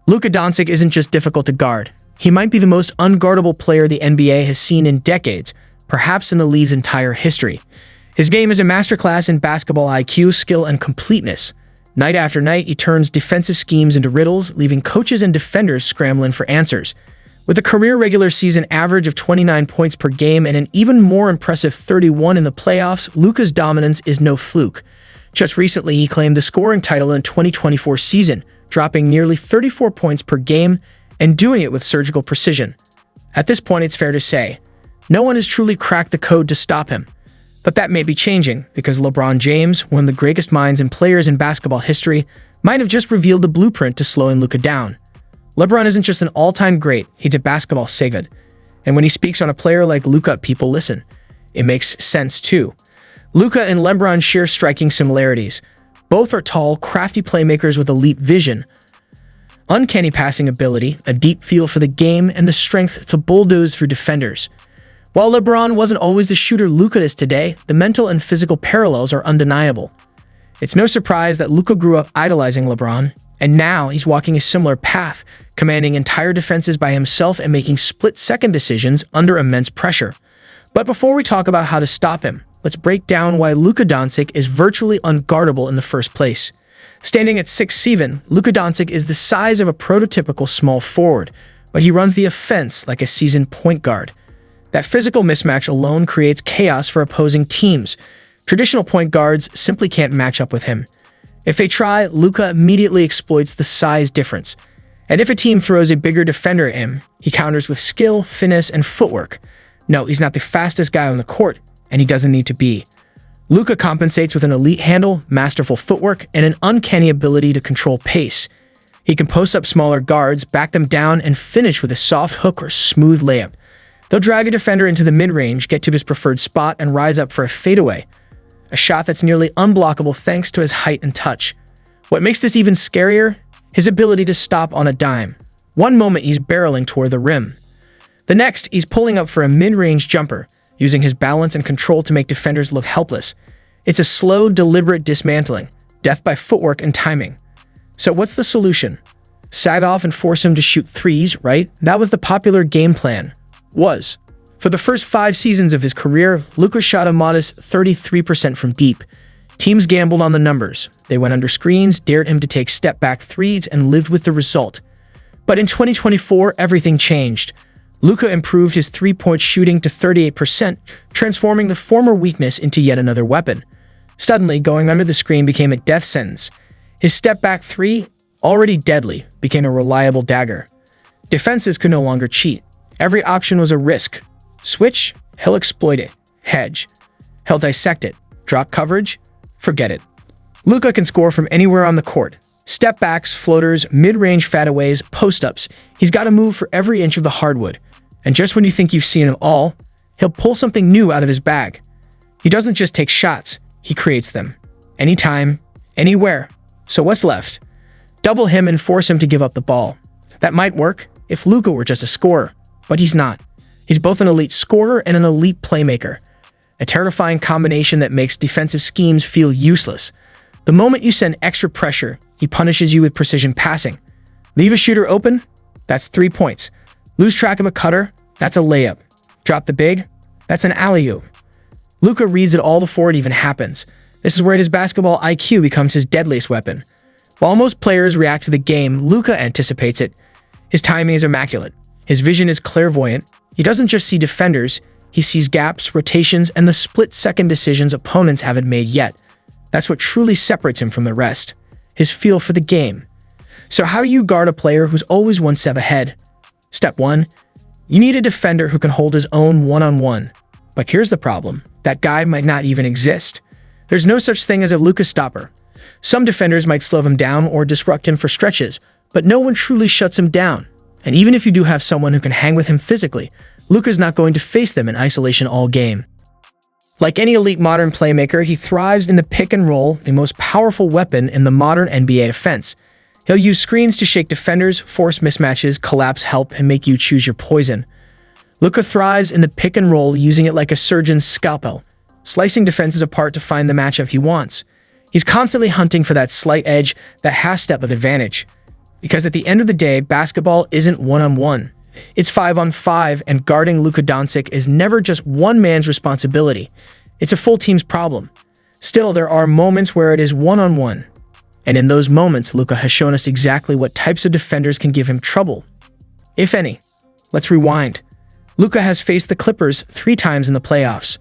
Luka Dončić isn't just difficult to guard. He might be the most unguardable player the NBA has seen in decades, perhaps in the league's entire history. His game is a masterclass in basketball IQ, skill, and completeness. Night after night, he turns defensive schemes into riddles, leaving coaches and defenders scrambling for answers. With a career regular season average of 29 points per game and an even more impressive 31 in the playoffs, Luka's dominance is no fluke. Just recently, he claimed the scoring title in the 2024 season, dropping nearly 34 points per game and doing it with surgical precision. At this point, it's fair to say, no one has truly cracked the code to stop him. But that may be changing, because LeBron James, one of the greatest minds and players in basketball history, might have just revealed the blueprint to slowing Luka down. LeBron isn't just an all-time great, he's a basketball savior. And when he speaks on a player like Luka, people listen. It makes sense too. Luka and LeBron share striking similarities. Both are tall, crafty playmakers with elite vision, uncanny passing ability, a deep feel for the game, and the strength to bulldoze through defenders. While LeBron wasn't always the shooter Luka is today, the mental and physical parallels are undeniable. It's no surprise that Luka grew up idolizing LeBron, and now he's walking a similar path, commanding entire defenses by himself and making split-second decisions under immense pressure. But before we talk about how to stop him, let's break down why Luka Dončić is virtually unguardable in the first place. Standing at 6'7", Luka Dončić is the size of a prototypical small forward, but he runs the offense like a seasoned point guard. That physical mismatch alone creates chaos for opposing teams. Traditional point guards simply can't match up with him. If they try, Luka immediately exploits the size difference. And if a team throws a bigger defender at him, he counters with skill, finesse, and footwork. No, he's not the fastest guy on the court, and he doesn't need to be. Luka compensates with an elite handle, masterful footwork, and an uncanny ability to control pace. He can post up smaller guards, back them down, and finish with a soft hook or smooth layup. They'll drag a defender into the mid-range, get to his preferred spot, and rise up for a fadeaway. A shot that's nearly unblockable thanks to his height and touch. What makes this even scarier? His ability to stop on a dime. One moment he's barreling toward the rim. The next, he's pulling up for a mid-range jumper, using his balance and control to make defenders look helpless. It's a slow, deliberate dismantling, death by footwork and timing. So what's the solution? Sag off and force him to shoot threes, right? That was the popular game plan. For the first 5 seasons of his career, Luka shot a modest 33% from deep. Teams gambled on the numbers. They went under screens, dared him to take step-back threes, and lived with the result. But in 2024, everything changed. Luka improved his three-point shooting to 38%, transforming the former weakness into yet another weapon. Suddenly, going under the screen became a death sentence. His step-back three, already deadly, became a reliable dagger. Defenses could no longer cheat. Every option was a risk. Switch, he'll exploit it. Hedge, he'll dissect it. Drop coverage, forget it. Luka can score from anywhere on the court. Step backs, floaters, mid-range fadeaways, post-ups. He's got to move for every inch of the hardwood. And just when you think you've seen it all, he'll pull something new out of his bag. He doesn't just take shots, he creates them. Anytime, anywhere. So what's left? Double him and force him to give up the ball. That might work if Luka were just a scorer, but he's not. He's both an elite scorer and an elite playmaker. A terrifying combination that makes defensive schemes feel useless. The moment you send extra pressure, he punishes you with precision passing. Leave a shooter open? That's 3 points. Lose track of a cutter? That's a layup. Drop the big? That's an alley-oop. Luka reads it all before it even happens. This is where his basketball IQ becomes his deadliest weapon. While most players react to the game, Luka anticipates it. His timing is immaculate. His vision is clairvoyant. He doesn't just see defenders, he sees gaps, rotations, and the split-second decisions opponents haven't made yet. That's what truly separates him from the rest. His feel for the game. So how do you guard a player who's always one step ahead? Step 1. You need a defender who can hold his own one-on-one. But here's the problem. That guy might not even exist. There's no such thing as a Luka stopper. Some defenders might slow him down or disrupt him for stretches, but no one truly shuts him down. And even if you do have someone who can hang with him physically, Luka's not going to face them in isolation all game. Like any elite modern playmaker, he thrives in the pick and roll, the most powerful weapon in the modern NBA defense. He'll use screens to shake defenders, force mismatches, collapse help, and make you choose your poison. Luka thrives in the pick and roll, using it like a surgeon's scalpel, slicing defenses apart to find the matchup he wants. He's constantly hunting for that slight edge, that half step of advantage. Because at the end of the day, basketball isn't one-on-one. It's 5-on-5, and guarding Luka Dončić is never just one man's responsibility. It's a full team's problem. Still, there are moments where it is one-on-one. And in those moments, Luka has shown us exactly what types of defenders can give him trouble, if any. Let's rewind. Luka has faced the Clippers 3 times in the playoffs.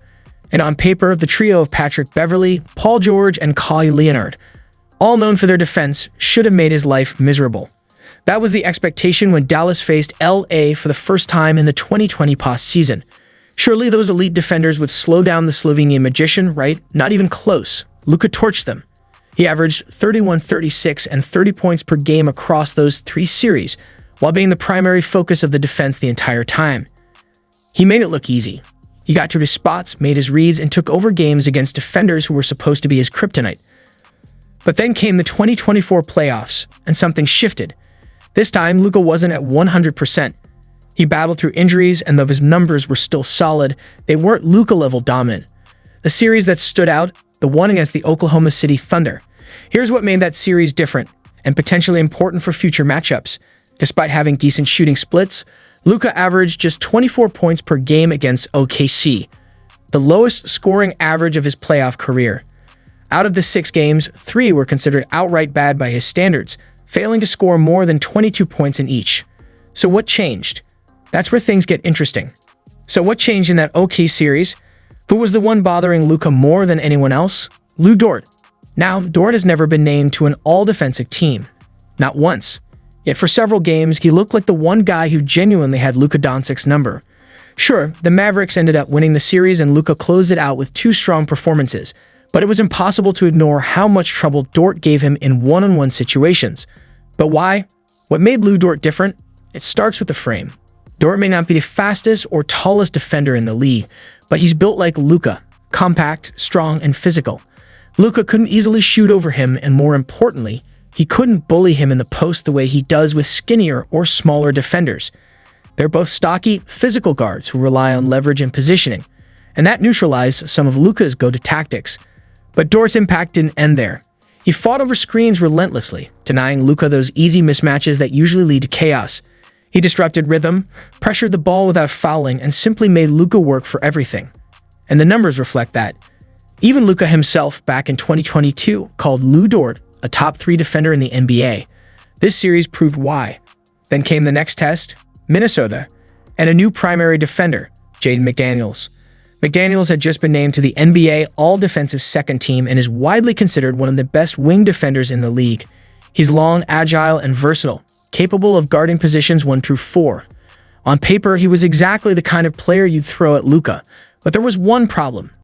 And on paper, the trio of Patrick Beverley, Paul George, and Kawhi Leonard, all known for their defense, should have made his life miserable. That was the expectation when Dallas faced LA for the first time in the 2020 postseason. Surely those elite defenders would slow down the Slovenian magician, right? Not even close. Luka torched them. He averaged 31, 36, and 30 points per game across those 3 series, while being the primary focus of the defense the entire time. He made it look easy. He got to his spots, made his reads, and took over games against defenders who were supposed to be his kryptonite. But then came the 2024 playoffs, and something shifted. This time, Luka wasn't at 100%. He battled through injuries, and though his numbers were still solid, they weren't Luka-level dominant. The series that stood out, the one against the Oklahoma City Thunder. Here's what made that series different, and potentially important for future matchups. Despite having decent shooting splits, Luka averaged just 24 points per game against OKC, the lowest scoring average of his playoff career. Out of the 6 games, 3 were considered outright bad by his standards, failing to score more than 22 points in each. So what changed? That's where things get interesting. So what changed in that OK series? Who was the one bothering Luka more than anyone else? Lu Dort. Now, Dort has never been named to an all-defensive team. Not once. Yet for several games, he looked like the one guy who genuinely had Luka Dončić's number. Sure, the Mavericks ended up winning the series and Luka closed it out with 2 strong performances, but it was impossible to ignore how much trouble Dort gave him in one-on-one situations. But why? What made Lu Dort different? It starts with the frame. Dort may not be the fastest or tallest defender in the league, but he's built like Luka, compact, strong, and physical. Luka couldn't easily shoot over him, and more importantly, he couldn't bully him in the post the way he does with skinnier or smaller defenders. They're both stocky, physical guards who rely on leverage and positioning, and that neutralized some of Luka's go-to tactics. But Dort's impact didn't end there. He fought over screens relentlessly, denying Luka those easy mismatches that usually lead to chaos. He disrupted rhythm, pressured the ball without fouling, and simply made Luka work for everything. And the numbers reflect that. Even Luka himself, back in 2022, called Lu Dort a top 3 defender in the NBA. This series proved why. Then came the next test, Minnesota, and a new primary defender, Jaden McDaniels. McDaniels had just been named to the NBA All-Defensive Second Team and is widely considered one of the best wing defenders in the league. He's long, agile, and versatile, capable of guarding positions 1 through 4. On paper, he was exactly the kind of player you'd throw at Luka, but there was one problem.